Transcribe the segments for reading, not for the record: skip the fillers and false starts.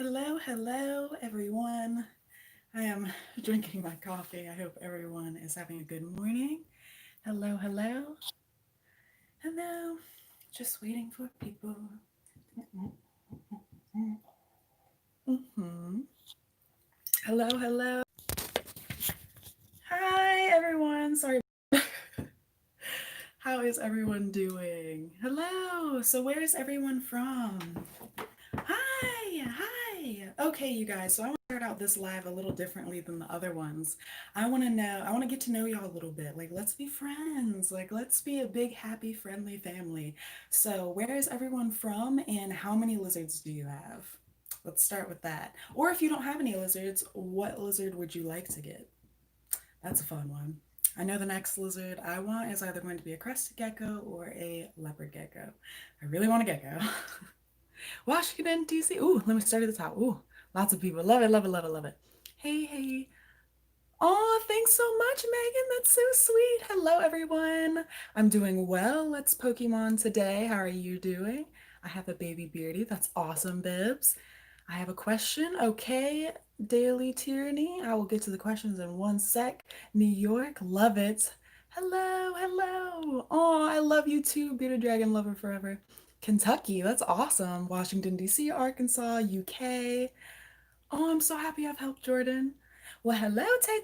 Hello, everyone. I am drinking my coffee. I hope everyone is having a good morning. Hello. Just waiting for people. hmm Hello. Hi, everyone. Sorry. How is everyone doing? Hello. So, where is everyone from? Hi. Okay, you guys. So I want to start out this live a little differently than the other ones. I want to get to know y'all a little bit. Like, let's be friends. Like, let's be a big, happy, friendly family. So, where is everyone from and how many lizards do you have? Let's start with that. Or if you don't have any lizards, what lizard would you like to get? That's a fun one. I know the next lizard I want is either going to be a crested gecko or a leopard gecko. I really want a gecko. Washington, D.C. Ooh, let me start at the top. Ooh, lots of people. Love it. Hey. Oh, thanks so much, Megan. That's so sweet. Hello, everyone. I'm doing well. Let's Pokemon today. How are you doing? I have a baby Beardy. That's awesome, Bibs. I have a question. Okay, Daily Tyranny. I will get to the questions in one sec. New York, love it. Hello. Oh, I love you too, Bearded Dragon Lover Forever. Kentucky, that's awesome. Washington, D.C., Arkansas, UK. Oh, I'm so happy I've helped Jordan. Well, hello, Tay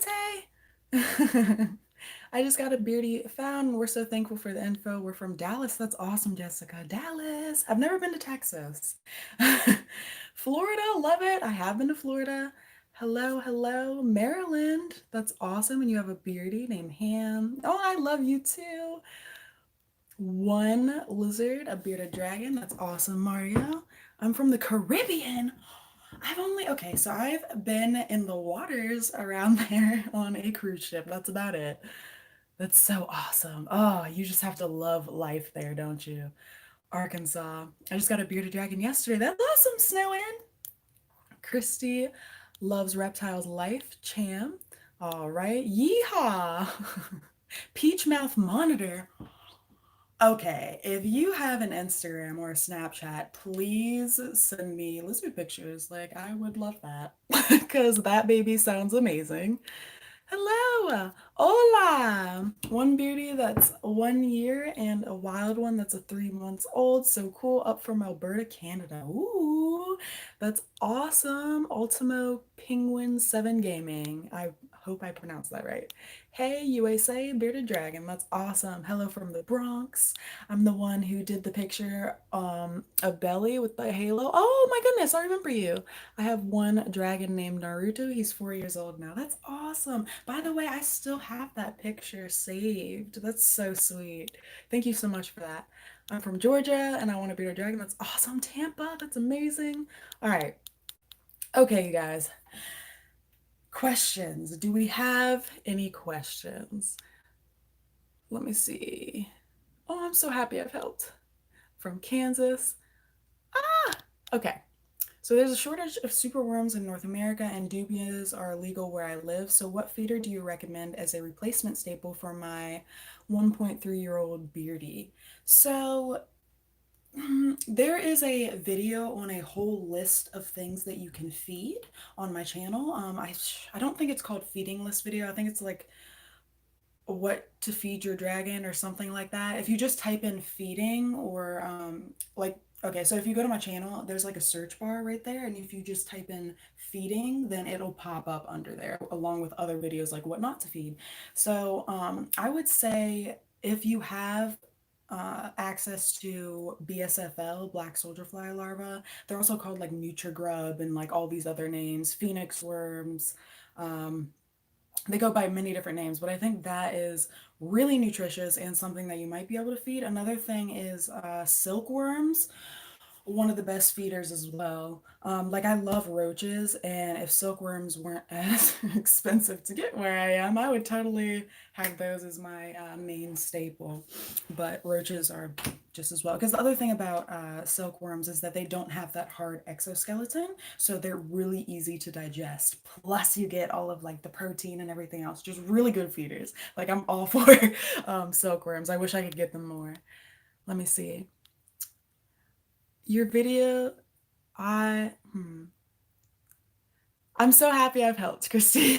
Tay. I just got a beardy found. We're so thankful for the info. We're from Dallas. That's awesome, Jessica. Dallas. I've never been to Texas. Florida, love it. I have been to Florida. Hello, Maryland. That's awesome. And you have a beardy named Ham. Oh, I love you too. One lizard, a bearded dragon. That's awesome, Mario. I'm from the Caribbean. So I've been in the waters around there on a cruise ship. That's about it. That's so awesome. Oh, you just have to love life there, don't you? Arkansas. I just got a bearded dragon yesterday. That's awesome, Snowin. Christy loves reptiles life. Cham. All right. Yeehaw. Peach Mouth Monitor. Okay, if you have an Instagram or a Snapchat, please send me lizard pictures. Like, I would love that because that baby sounds amazing. Hello, hola. One beauty that's 1 year and a wild one that's a 3 months old. So cool. Up from Alberta, Canada. Ooh, that's awesome. Ultimo Penguin 7 Gaming. I hope I pronounced that right. Hey, USA Bearded Dragon. That's awesome. Hello from the Bronx. I'm the one who did the picture of Belly with the halo. Oh my goodness, I remember you. I have one dragon named Naruto. He's 4 years old now. That's awesome. By the way, I still have that picture saved. That's so sweet. Thank you so much for that. I'm from Georgia and I want to be a dragon. That's awesome. Tampa, that's amazing. All right. Okay, you guys. Questions. Do we have any questions? Let me see. Oh, I'm so happy I've helped. From Kansas. Ah, okay. So there's a shortage of superworms in North America, and dubias are illegal where I live. So what feeder do you recommend as a replacement staple for my 1.3-year-old Beardy? So there is a video on a whole list of things that you can feed on my channel. I don't think it's called feeding list video. I think it's like what to feed your dragon or something like that. If you just type in feeding or okay, so if you go to my channel, there's like a search bar right there, and if you just type in feeding, then it'll pop up under there along with other videos like what not to feed. So I would say if you have access to BSFL, black soldier fly larvae, they're also called like Nutrigrub and like all these other names, phoenix worms. Um, they go by many different names, but I think that is really nutritious and something that you might be able to feed. Another thing is silkworms, one of the best feeders as well. Like I love roaches, and if silkworms weren't as expensive to get where I am, I would totally have those as my main staple. But roaches are just as well. Because the other thing about silkworms is that they don't have that hard exoskeleton, so they're really easy to digest. Plus, you get all of like the protein and everything else. Just really good feeders. Like I'm all for silkworms. I wish I could get them more. Let me see. Your video, I I'm so happy I've helped, Christy.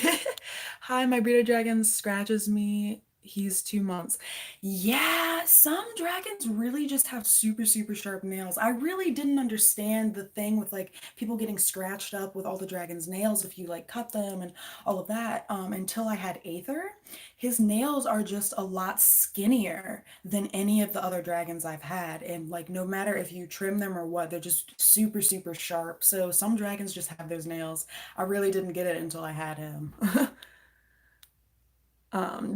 Hi, my bearded dragon scratches me. He's 2 months. Yeah, some dragons really just have super, super sharp nails. I really didn't understand the thing with like people getting scratched up with all the dragon's nails if you like cut them and all of that until I had Aether. His nails are just a lot skinnier than any of the other dragons I've had. And like no matter if you trim them or what, they're just super, super sharp. So some dragons just have those nails. I really didn't get it until I had him.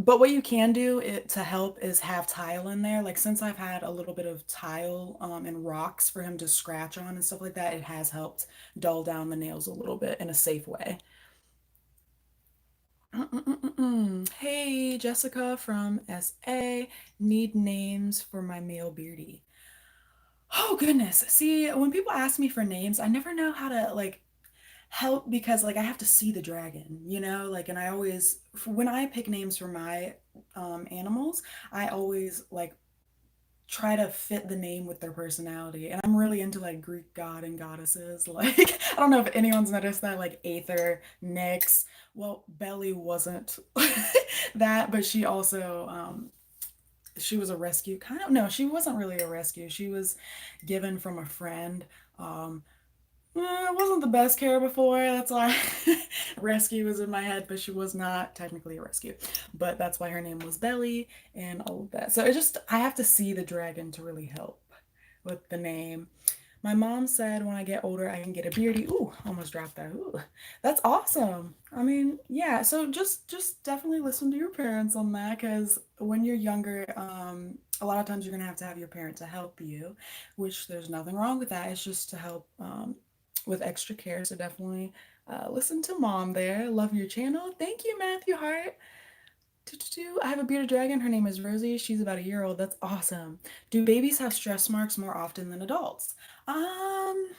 But what you can do to help is have tile in there. Like since I've had a little bit of tile and rocks for him to scratch on and stuff like that, it has helped dull down the nails a little bit in a safe way. Hey, Jessica from SA. Need names for my male beardy. Oh goodness. See, when people ask me for names, I never know how to like help because like I have to see the dragon, like and I always when I pick names for my animals, I always like try to fit the name with their personality. And I'm really into like Greek god and goddesses. Like I don't know if anyone's noticed that like Aether, Nyx, well, Belly wasn't that, but she also she was a rescue kind of no, she wasn't really a rescue. She was given from a friend. Um it wasn't the best care before. That's why rescue was in my head, but she was not technically a rescue. But that's why her name was Belly and all of that. So it just, I have to see the dragon to really help with the name. My mom said when I get older, I can get a beardy. Ooh, almost dropped that. Ooh, that's awesome. I mean, yeah. So just definitely listen to your parents on that because when you're younger, a lot of times you're gonna have to have your parent to help you, which there's nothing wrong with that. It's just to help with extra care. So definitely listen to mom there. Love your channel. Thank you, Matthew Hart. I have a bearded dragon. Her name is Rosie. She's about a year old. That's awesome. Do babies have stress marks more often than adults? Um,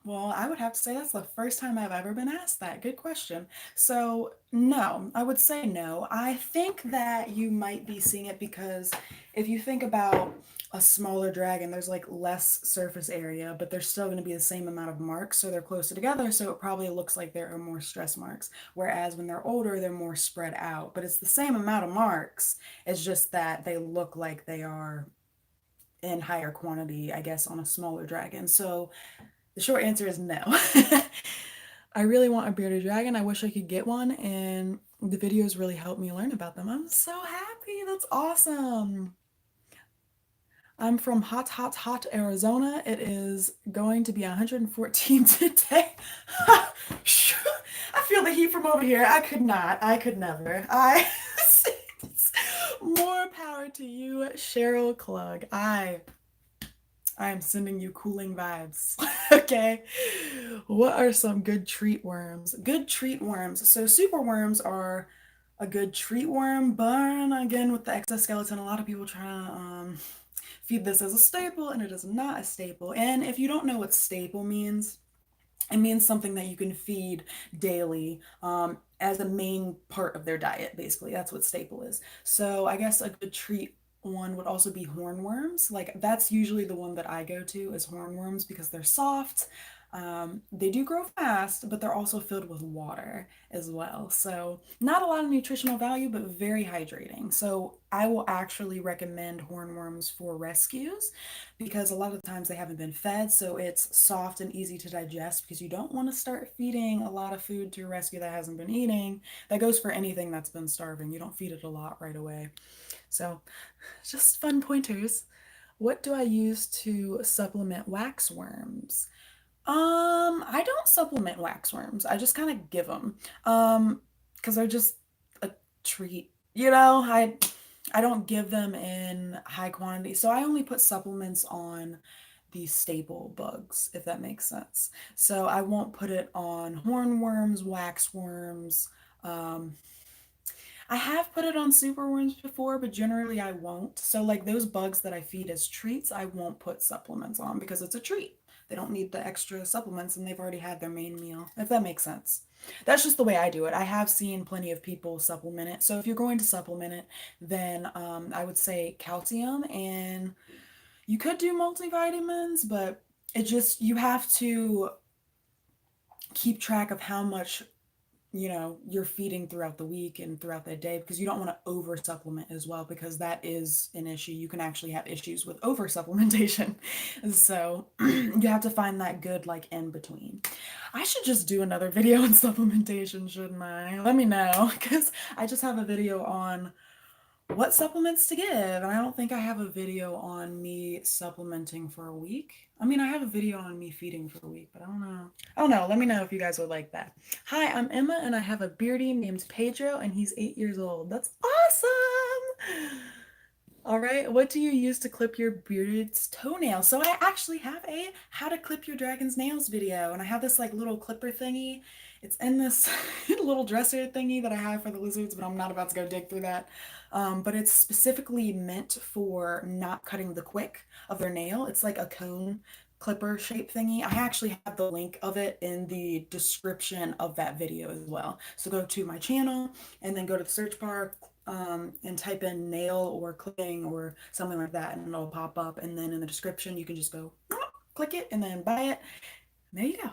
well, I would have to say that's the first time I've ever been asked that. Good question. So, no, I would say no. I think that you might be seeing it because if you think about a smaller dragon, there's like less surface area, but there's still going to be the same amount of marks, so they're closer together, so it probably looks like there are more stress marks. Whereas when they're older, they're more spread out, but it's the same amount of marks. It's just that they look like they are in higher quantity, I guess, on a smaller dragon. So the short answer is no. I really want a bearded dragon. I wish I could get one, and the videos really helped me learn about them. I'm so happy. That's awesome. I'm from hot, hot, hot Arizona. It is going to be 114 today. I feel the heat from over here. I could not. I could never. More power to you, Cheryl Klug. I am sending you cooling vibes. Okay. What are some good treat worms? Good treat worms. So super worms are a good treat worm, but again with the exoskeleton, a lot of people try to feed this as a staple, and it is not a staple. And if you don't know what staple means, it means something that you can feed daily as a main part of their diet, basically. That's what staple is. So I guess a good treat one would also be hornworms. Like that's usually the one that I go to is hornworms because they're soft. They do grow fast, but they're also filled with water as well. So not a lot of nutritional value, but very hydrating. So I will actually recommend hornworms for rescues because a lot of times they haven't been fed, so it's soft and easy to digest because you don't want to start feeding a lot of food to a rescue that hasn't been eating. That goes for anything that's been starving. You don't feed it a lot right away. So just fun pointers. What do I use to supplement waxworms? I don't supplement waxworms. I just kind of give them. Because they're just a treat. I don't give them in high quantity. So I only put supplements on the staple bugs, if that makes sense. So I won't put it on hornworms, waxworms. Um, I have put it on superworms before, but generally I won't. So like those bugs that I feed as treats, I won't put supplements on because it's a treat. They don't need the extra supplements and they've already had their main meal, if that makes sense. That's just the way I do it. I have seen plenty of people supplement it. So if you're going to supplement it, then I would say calcium, and you could do multivitamins, but you have to keep track of how much you're feeding throughout the week and throughout the day, because you don't want to over supplement as well, because that is an issue. You can actually have issues with over supplementation. So you have to find that good like in between. I should just do another video on supplementation, shouldn't I? Let me know, because I just have a video on what supplements to give. And I don't think I have a video on me supplementing for a week. I mean, I have a video on me feeding for a week, but I don't know. I don't know. Let me know if you guys would like that. Hi, I'm Emma, and I have a beardy named Pedro, and he's 8 years old. That's awesome! All right, what do you use to clip your bearded's toenails? So I actually have a how to clip your dragon's nails video, and I have this like little clipper thingy. It's in this little dresser thingy that I have for the lizards, but I'm not about to go dig through that. But it's specifically meant for not cutting the quick of their nail. It's like a cone clipper shape thingy. I actually have the link of it in the description of that video as well. So go to my channel and then go to the search bar, and type in nail or clipping or something like that, and it'll pop up. And then in the description, you can just go click it and then buy it. And there you go.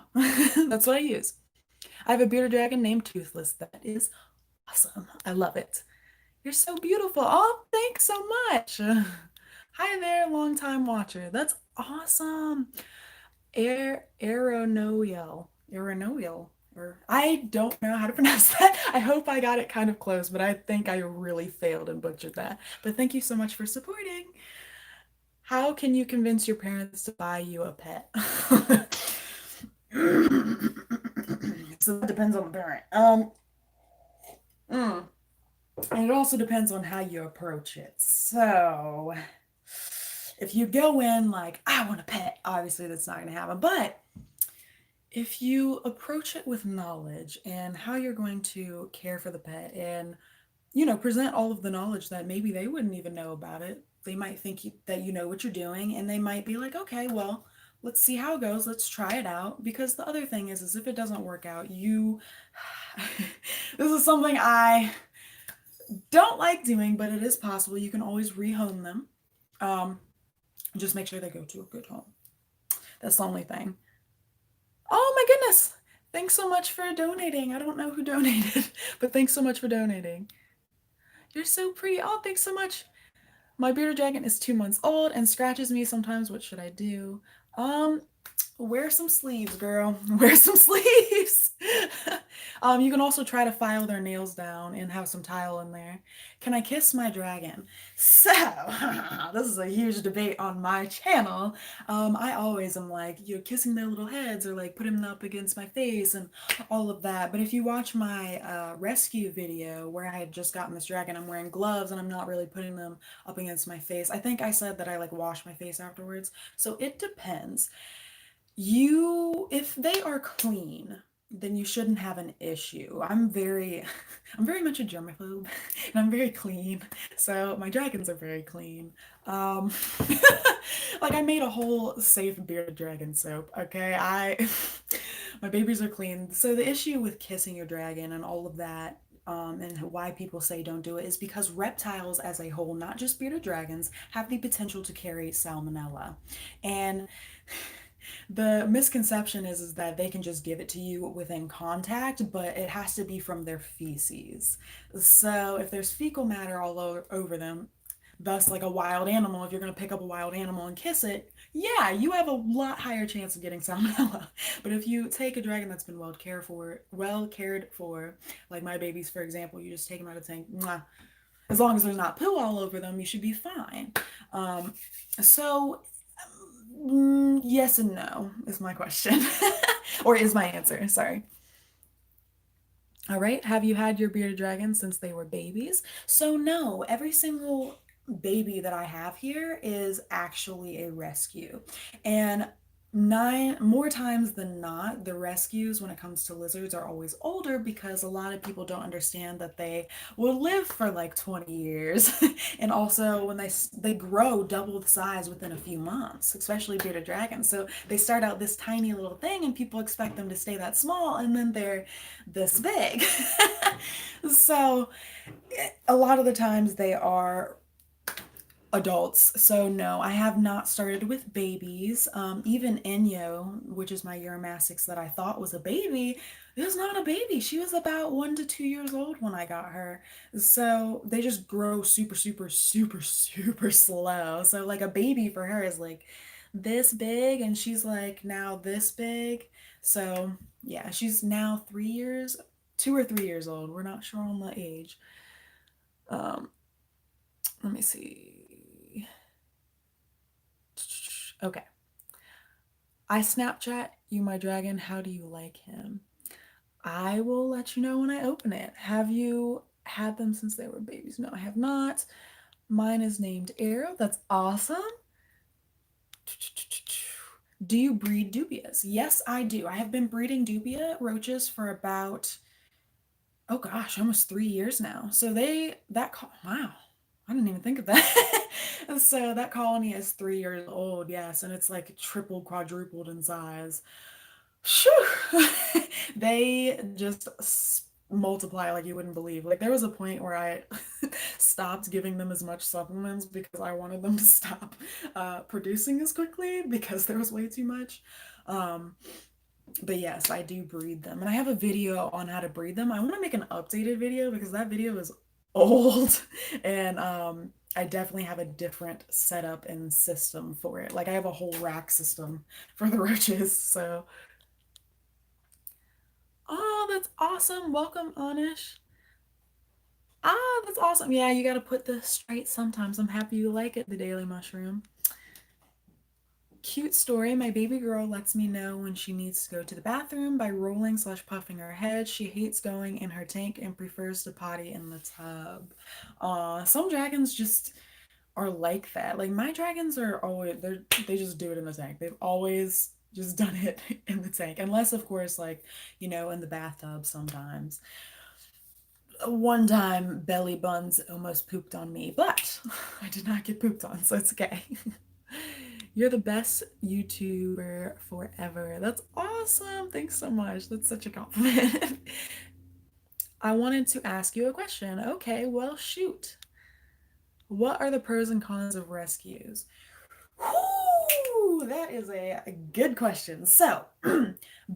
That's what I use. I have a bearded dragon named Toothless. That is awesome. I love it. You're so beautiful. Oh, thanks so much. Hi there, long time watcher. That's awesome. Aeronoel. Aeronoel. Or I don't know how to pronounce that. I hope I got it kind of close, but I think I really failed and butchered that. But thank you so much for supporting. How can you convince your parents to buy you a pet? So that depends on the parent. And it also depends on how you approach it. So if you go in like, I want a pet, obviously that's not going to happen. But if you approach it with knowledge and how you're going to care for the pet, and present all of the knowledge that maybe they wouldn't even know about it, they might think that you know what you're doing, and they might be like, okay, well, let's see how it goes, let's try it out. Because the other thing is if it doesn't work out, this is something I don't like doing, but it is possible. You can always rehome them. Just make sure they go to a good home. That's the only thing. Oh my goodness. Thanks so much for donating. I don't know who donated, but thanks so much for donating. You're so pretty. Oh, thanks so much. My bearded dragon is 2 months old and scratches me sometimes. What should I do? Wear some sleeves, girl. Wear some sleeves. You can also try to file their nails down and have some tile in there. Can I kiss my dragon? So, this is a huge debate on my channel. I always am like, kissing their little heads or like putting them up against my face and all of that. But if you watch my rescue video where I had just gotten this dragon, I'm wearing gloves and I'm not really putting them up against my face. I think I said that I like wash my face afterwards. So it depends. If they are clean, then you shouldn't have an issue. I'm very much a germaphobe, and I'm very clean. So my dragons are very clean. Like I made a whole safe bearded dragon soap. Okay, my babies are clean. So the issue with kissing your dragon and all of that, and why people say don't do it, is because reptiles as a whole, not just bearded dragons, have the potential to carry salmonella. And the misconception is that they can just give it to you within contact, but it has to be from their feces. So if there's fecal matter all over them, thus like a wild animal, if you're going to pick up a wild animal and kiss it, yeah, you have a lot higher chance of getting salmonella. But if you take a dragon that's been well cared for, like my babies, for example, you just take them out of the tank, mwah, as long as there's not poo all over them, you should be fine. So yes and no is my question. Or is my answer, sorry. All right, have you had your bearded dragon since they were babies? So no, every single baby that I have here is actually a rescue. And more times than not, the rescues when it comes to lizards are always older, because a lot of people don't understand that they will live for like 20 years. And also when they grow double the size within a few months, especially bearded dragons. So they start out this tiny little thing and people expect them to stay that small, and then they're this big. So a lot of the times they are Adults. So no, I have not started with babies. Even Enyo, which is my Euromastix that I thought was a baby, is not a baby. She was about 1 to 2 years old when I got her. So they just grow super, super, super, super slow. So like a baby for her is like this big, and she's like now this big. So yeah, she's now 3 years, 2 or 3 years old. We're not sure on the age. Um, Let me see. Okay. I Snapchat you my dragon. How do you like him? I will let you know when I open it. Have you had them since they were babies? No, I have not. Mine is named Arrow. That's awesome. Do you breed dubias? Yes, I do. I have been breeding dubia roaches for about, oh gosh, almost 3 years now. So wow, I didn't even think of that. So that colony is 3 years old, yes, and it's like tripled, quadrupled in size. Phew. They just multiply like you wouldn't believe. Like there was a point where I stopped giving them as much supplements because I wanted them to stop producing as quickly because there was way too much. Um, but yes, I do breed them, and I have a video on how to breed them. I want to make an updated video because that video is old, and I definitely have a different setup and system for it. Like I have a whole rack system for the roaches. So, oh, that's awesome! Welcome, Anish. Ah, that's awesome. Yeah, you got to put this straight sometimes. I'm happy you like it, the daily mushroom. Cute story. My baby girl lets me know when she needs to go to the bathroom by rolling slash puffing her head. She hates going in her tank and prefers to potty in the tub. Some dragons just are like that. Like my dragons are always they just do it in the tank. They've always just done it in the tank. Unless of course like, in the bathtub sometimes. One time Belly Buns almost pooped on me, but I did not get pooped on, so it's okay. You're the best YouTuber forever. That's awesome. Thanks so much. That's such a compliment. I wanted to ask you a question. Okay, well, shoot. What are the pros and cons of rescues? Whew, that is a good question. So,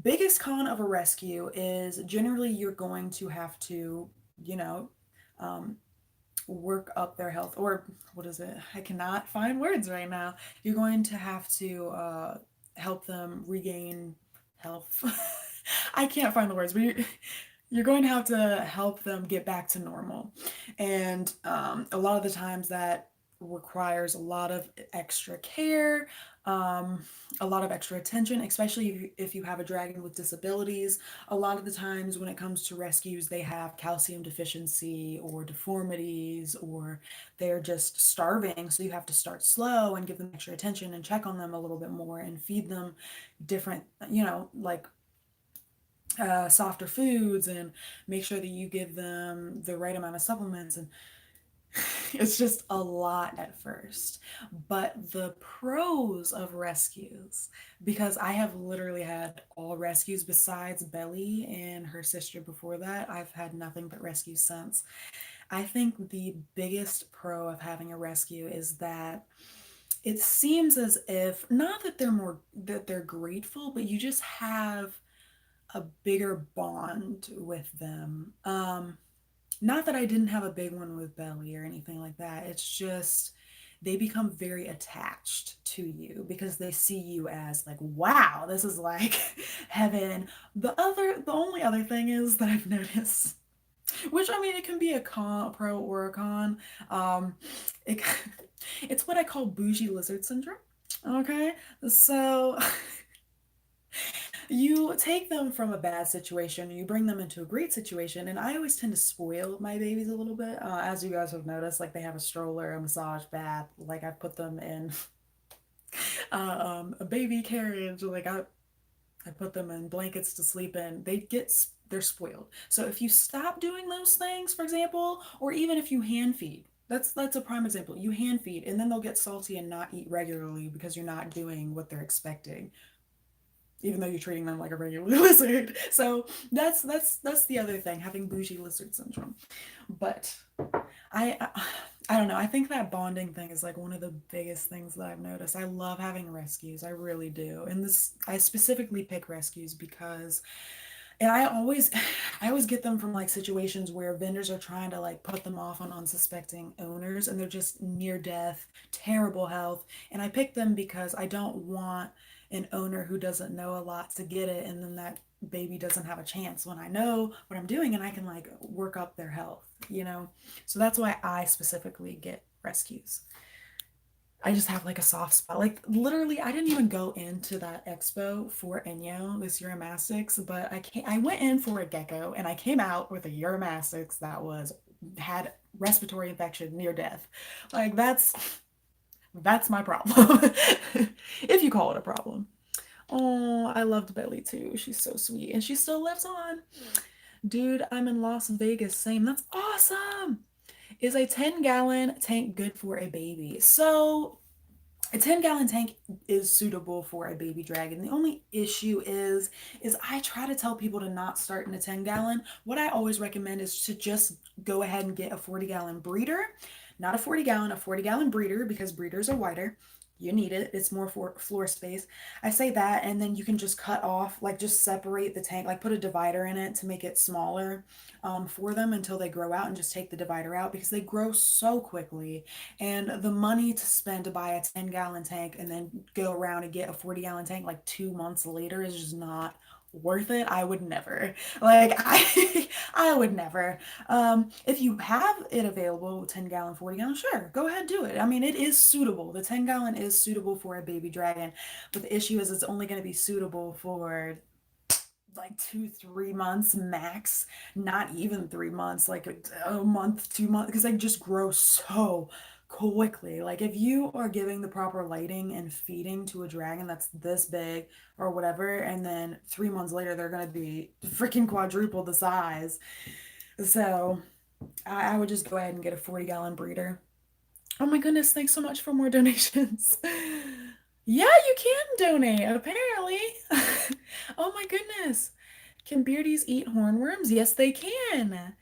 biggest con of a rescue is generally you're going to have to, you know, um, work up their health, or what is it? I cannot find words right now. You're going to have to help them regain health. I can't find the words, but you're going to have to help them get back to normal. And a lot of the times that requires a lot of extra care, um, a lot of extra attention, especially if you have a dragon with disabilities. A lot of the times when it comes to rescues, they have calcium deficiency or deformities, or they're just starving. So you have to start slow and give them extra attention and check on them a little bit more and feed them different, like softer foods, and make sure that you give them the right amount of supplements. And it's just a lot at first. But the pros of rescues, because I have literally had all rescues besides Belly and her sister before that, I've had nothing but rescues since. I think the biggest pro of having a rescue is that it seems as if, not that they're grateful, but you just have a bigger bond with them. Not that I didn't have a big one with Belly or anything like that. It's just they become very attached to you because they see you as like, wow, this is like heaven. The only other thing is that I've noticed, which I mean, it can be a pro or a con. Um, it, it's what I call bougie lizard syndrome. Okay, so you take them from a bad situation, you bring them into a great situation, and I always tend to spoil my babies a little bit. As you guys have noticed, like they have a stroller, a massage bath, like I put them in a baby carriage, like I put them in blankets to sleep in. They're spoiled. So if you stop doing those things, for example, or even if you hand feed, that's a prime example. You hand feed, and then they'll get salty and not eat regularly because you're not doing what they're expecting, even though you're treating them like a regular lizard. So that's the other thing, having bougie lizard syndrome. But I I don't know. I think that bonding thing is like one of the biggest things that I've noticed. I love having rescues. I really do. And this, I specifically pick rescues because, and I always get them from like situations where vendors are trying to like put them off on unsuspecting owners and they're just near death, terrible health. And I pick them because I don't want an owner who doesn't know a lot to get it and then that baby doesn't have a chance when I know what I'm doing and I can like work up their health, you know? So that's why I specifically get rescues. I just have like a soft spot. Like literally, I didn't even go into that expo for Enyo, this Euromastix, but I went in for a gecko and I came out with a Euromastix that was had respiratory infection near death. Like that's my problem. If you call it a problem. Oh, I loved Belly too. She's so sweet and she still lives on. Dude, I'm in Las Vegas. Same. That's awesome. Is a 10-gallon tank good for a baby? So a 10-gallon tank is suitable for a baby dragon. The only issue is I try to tell people to not start in a 10-gallon. What I always recommend is to just go ahead and get a 40-gallon breeder. Not a 40-gallon, a 40-gallon breeder because breeders are wider. You need it. It's more for floor space. I say that, and then you can just cut off, like just separate the tank, like put a divider in it to make it smaller for them until they grow out and just take the divider out because they grow so quickly. And the money to spend to buy a 10-gallon tank and then go around and get a 40-gallon tank like 2 months later is just not worth it. I would never. Like I would never. If you have it available, 10-gallon, 40-gallon, sure, go ahead, do it. I mean, it is suitable. The 10-gallon is suitable for a baby dragon, but the issue is it's only going to be suitable for like 2 3 months max, not even 3 months, like a month 2 months, because they just grow so quickly. Like if you are giving the proper lighting and feeding to a dragon that's this big or whatever, and then 3 months later they're going to be freaking quadruple the size. So I would just go ahead and get a 40-gallon breeder. Oh my goodness, thanks so much for more donations. Yeah, you can donate, apparently. Oh my goodness. Can beardies eat hornworms? Yes, they can.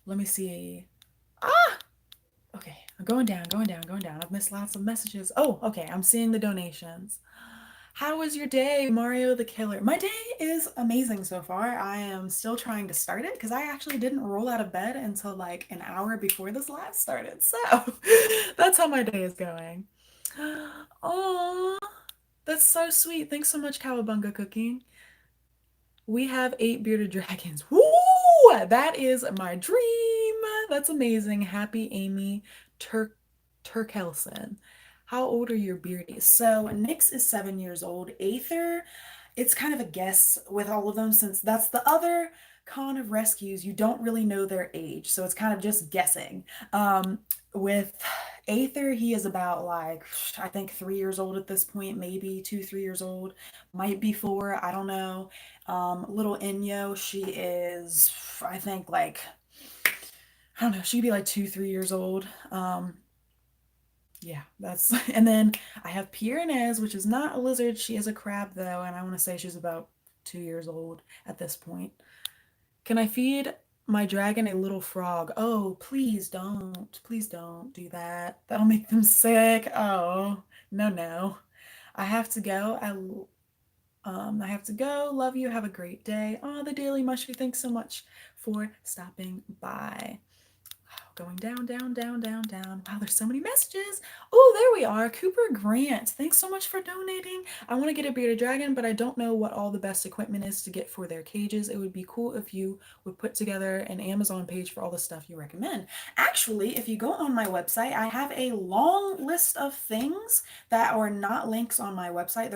Let me see. Ah! Okay, I'm going down, going down, going down. I've missed lots of messages. Oh, okay, I'm seeing the donations. How was your day, Mario the Killer? My day is amazing so far. I am still trying to start it because I actually didn't roll out of bed until like an hour before this live started. So that's how my day is going. Oh, that's so sweet. Thanks so much, Cowabunga Cooking. We have 8 bearded dragons. Woo! That is my dream. That's amazing. Happy Amy Turk Turkelson. How old are your beardies? So Nyx is 7 years old. Aether, it's kind of a guess with all of them since that's the other con of rescues. You don't really know their age, so it's kind of just guessing. With Aether, he is about like I think 3 years old at this point, maybe 2 3 years old, might be four. I don't know. Little Inyo, she is, I think, like, I don't know, she'd be like 2 3 years old. Yeah, that's, and then I have Pyrenees, which is not a lizard. She is a crab, though, and I want to say she's about 2 years old at this point. Can I feed my dragon a little frog? Oh, please don't. Please don't do that. That'll make them sick. Oh, no, no. I have to go. I have to go. Love you. Have a great day. Oh, the Daily Mushy. Thanks so much for stopping by. Going down, down, down, down, down. Wow, there's so many messages. Oh, there we are. Cooper Grant. Thanks so much for donating. I want to get a bearded dragon, but I don't know what all the best equipment is to get for their cages. It would be cool if you would put together an Amazon page for all the stuff you recommend. Actually, if you go on my website, I have a long list of things that are not links on my website.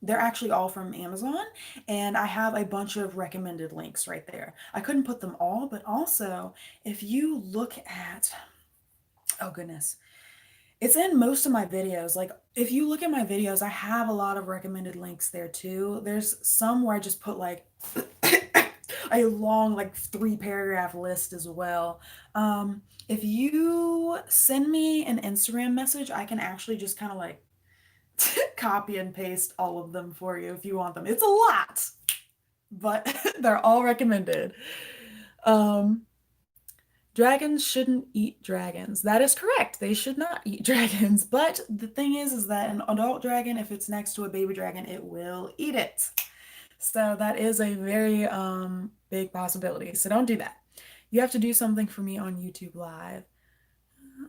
They're actually all from Amazon, and I have a bunch of recommended links right there. I couldn't put them all, but also if you look at, oh goodness, it's in most of my videos. Like if you look at my videos, I have a lot of recommended links there too. There's some where I just put like a long, like 3 paragraph list as well. If you send me an Instagram message, I can actually just kind of like copy and paste all of them for you if you want them. It's a lot, but they're all recommended. Um, Dragons shouldn't eat dragons. That is correct. They should not eat dragons. But the thing is that an adult dragon, if it's next to a baby dragon, it will eat it. So that is a very big possibility. So don't do that. You have to do something for me on YouTube Live.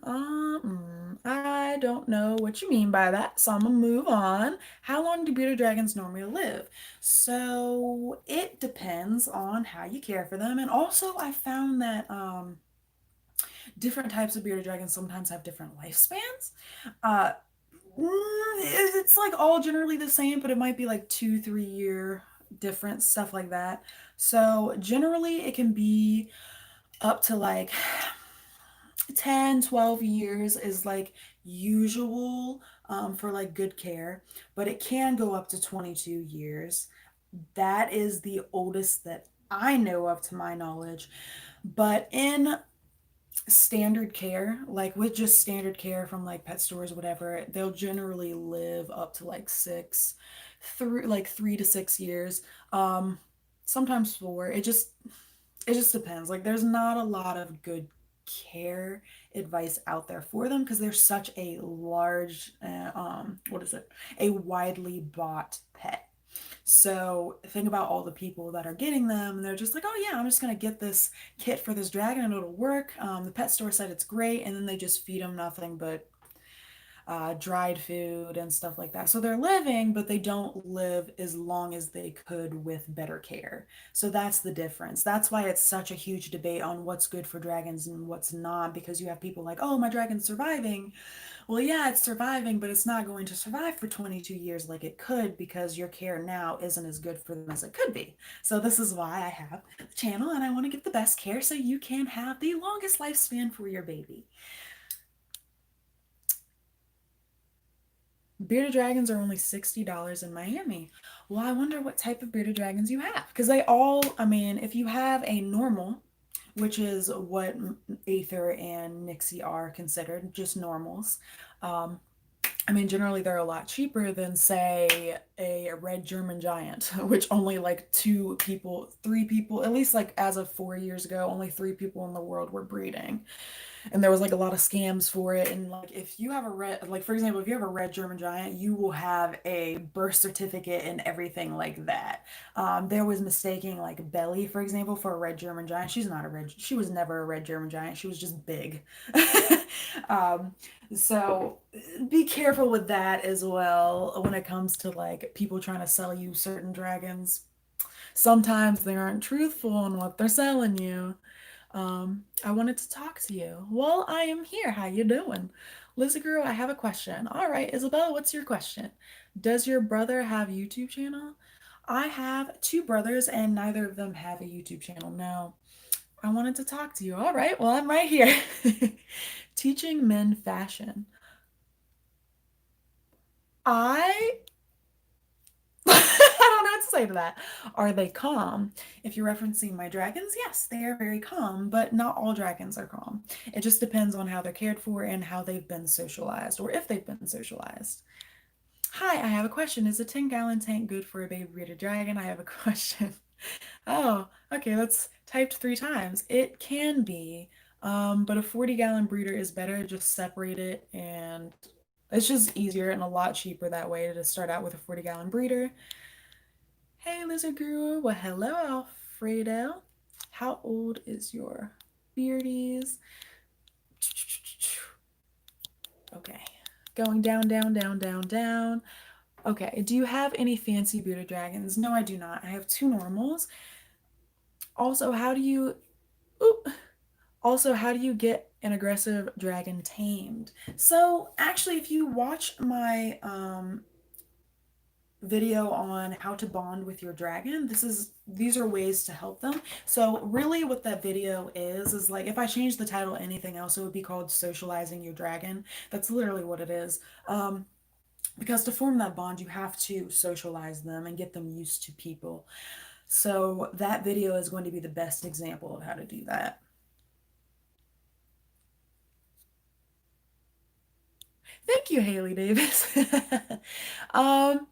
I don't know what you mean by that, so I'm gonna move on. How long do bearded dragons normally live? So it depends on how you care for them, and also I found that different types of bearded dragons sometimes have different lifespans. Uh, it's like all generally the same, but it might be like 2, 3 year difference, stuff like that. So generally, it can be up to like 10, 12 years is like usual for like good care, but it can go up to 22 years. That is the oldest that I know of to my knowledge. But in standard care, like with just standard care from like pet stores, whatever, they'll generally live up to like through like 3 to 6 years. Um, Sometimes four. It just depends. Like there's not a lot of good care advice out there for them because they're such a large what is it? A widely bought pet. So think about all the people that are getting them and they're just like, oh yeah, I'm just gonna get this kit for this dragon and it'll work. The pet store said it's great, and then they just feed them nothing but dried food and stuff like that. So they're living, but they don't live as long as they could with better care. So that's the difference. That's why it's such a huge debate on what's good for dragons and what's not, because you have people like, oh, my dragon's surviving. Well, yeah, it's surviving, but it's not going to survive for 22 years like it could because your care now isn't as good for them as it could be. So this is why I have the channel and I want to get the best care so you can have the longest lifespan for your baby. Bearded dragons are only $60 in Miami. Well, I wonder what type of bearded dragons you have. Because they all, I mean, if you have a normal, which is what Aether and Nixie are considered, just normals. Um, I mean, generally they're a lot cheaper than, say, a red German giant, which only like 2 people, 3 people, at least like as of 4 years ago, only 3 people in the world were breeding, and there was like a lot of scams for it. And like if you have a red, like for example, if you have a red German giant, you will have a birth certificate and everything like that. There was mistaking like Belly, for example, for a red German giant. She was never a red German giant, she was just big. um, so be careful with that as well when it comes to like people trying to sell you certain dragons. Sometimes they aren't truthful on what they're selling you. I wanted to talk to you. Well, I am here. How you doing? LizardGuru, I have a question. All right, Isabel, what's your question? Does your brother have a YouTube channel? I have 2 brothers and neither of them have a YouTube channel. No. I wanted to talk to you. All right, well, I'm right here. Teaching men fashion. I I don't know what to say to that. Are they calm? If you're referencing my dragons, yes, they are very calm, but not all dragons are calm. It just depends on how they're cared for and how they've been socialized, or if they've been socialized. Hi, I have a question. Is a 10-gallon tank good for a baby bearded dragon? I have a question. Oh, okay, that's typed 3 times. It can be, but a 40-gallon breeder is better. Just separate it, and it's just easier and a lot cheaper that way to start out with a 40-gallon breeder. Hey, Lizard Guru. Well, hello, Alfredo. How old is your beardies? Okay. Going down, down, down, down, down. Okay. Do you have any fancy bearded dragons? No, I do not. I have 2 normals. Also, how do you... Oop. Also, how do you get an aggressive dragon tamed? So, actually, if you watch my video on how to bond with your dragon, these are ways to help them. So really what that video is like, if I change the title to anything else, it would be called Socializing Your Dragon. That's literally what it is. Because to form that bond, you have to socialize them and get them used to people. So that video is going to be the best example of how to do that. Thank you, Haley Davis. um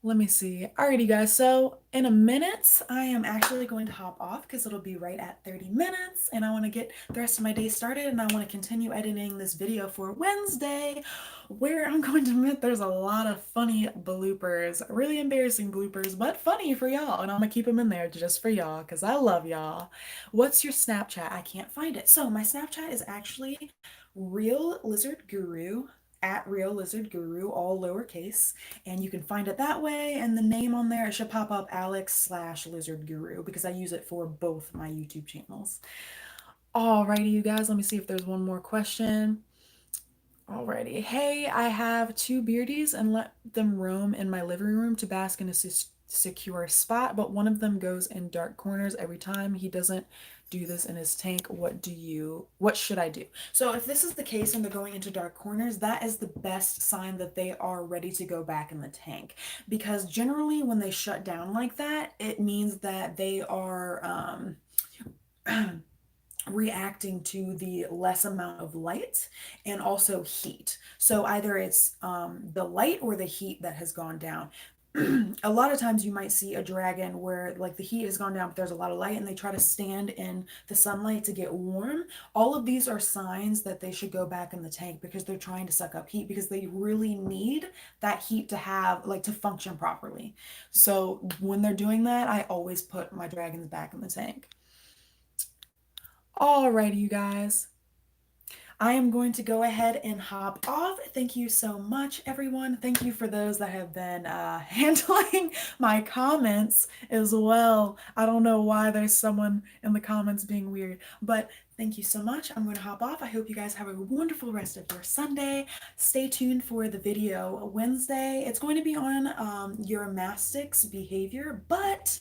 Let me see. Alrighty, guys. So, in a minute, I am actually going to hop off because it'll be right at 30 minutes, and I want to get the rest of my day started, and I want to continue editing this video for Wednesday, where I'm going to admit there's a lot of funny bloopers, really embarrassing bloopers, but funny for y'all, and I'm gonna keep them in there just for y'all because I love y'all. What's your Snapchat? I can't find it. So, my Snapchat is actually Real Lizard Guru. At Real Lizard Guru, all lowercase, and you can find it that way. And the name on there, it should pop up Alex/Lizard Guru because I use it for both my YouTube channels. Alrighty, you guys, let me see if there's one more question. Alrighty. Hey, I have two beardies and let them roam in my living room to bask in a secure spot, but one of them goes in dark corners every time. He doesn't do this in his tank. What should I do? So if this is the case and they're going into dark corners, that is the best sign that they are ready to go back in the tank. Because generally when they shut down like that, it means that they are reacting to the less amount of light and also heat. So either it's the light or the heat that has gone down. A lot of times you might see a dragon where like the heat has gone down, but there's a lot of light and they try to stand in the sunlight to get warm. All of these are signs that they should go back in the tank because they're trying to suck up heat because they really need that heat to have like to function properly. So when they're doing that, I always put my dragons back in the tank. Alrighty, you guys. I am going to go ahead and hop off. Thank you so much, everyone. Thank you for those that have been handling my comments as well. I don't know why there's someone in the comments being weird, but thank you so much. I'm going to hop off. I hope you guys have a wonderful rest of your Sunday. Stay tuned for the video Wednesday. It's going to be on your mastics behavior, but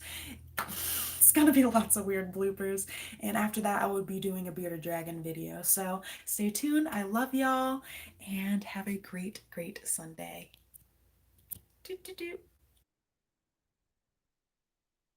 it's gonna be lots of weird bloopers. And after that, I will be doing a bearded dragon video. So stay tuned. I love y'all and have a great, great Sunday. Doo, doo, doo.